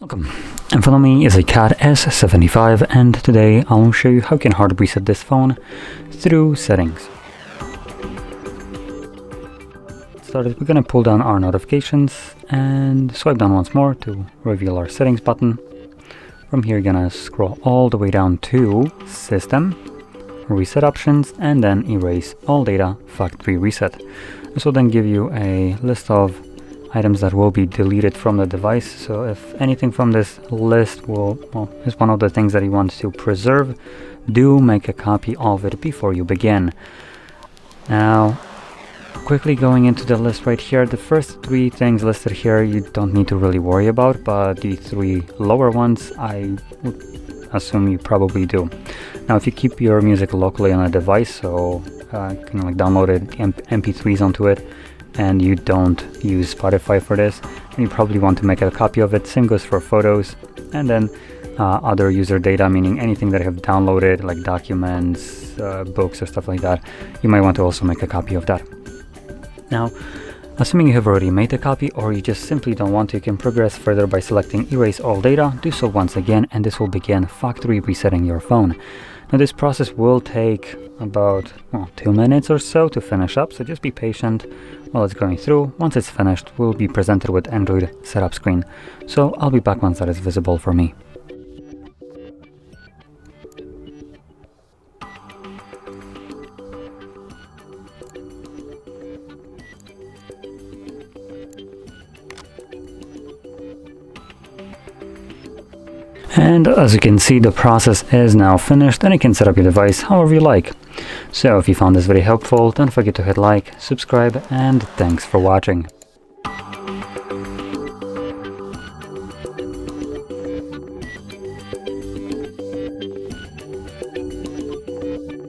Welcome, in front of me is a CAT S75 and today I'll show you how you can hard reset this phone through settings. Started, we're going to pull down our notifications and swipe down once more to reveal our settings button. From here you're going to scroll all the way down to System, Reset Options, and then Erase All Data Factory Reset. This will then give you a list of items that will be deleted from the device. So if anything from this list is one of the things that you want to preserve, do make a copy of it before you begin. Now, quickly going into the list right here, the first three things listed here you don't need to really worry about, but the three lower ones I would assume you probably do. Now, if you keep your music locally on a device, so kind of like downloaded MP3s onto it, and you don't use Spotify for this, and you probably want to make a copy of it. Same goes for photos, and then other user data, meaning anything that you have downloaded, like documents, books, or stuff like that. You might want to also make a copy of that. Now, assuming you have already made a copy, or you just simply don't want to, you can progress further by selecting Erase All Data. Do so once again, and this will begin factory resetting your phone. Now, this process will take about 2 minutes or so to finish up, so just be patient while it's going through. Once it's finished, we'll be presented with Android setup screen. So I'll be back once that is visible for me. And as you can see, the process is now finished and you can set up your device however you like. So if you found this very helpful, don't forget to hit like, subscribe, and thanks for watching.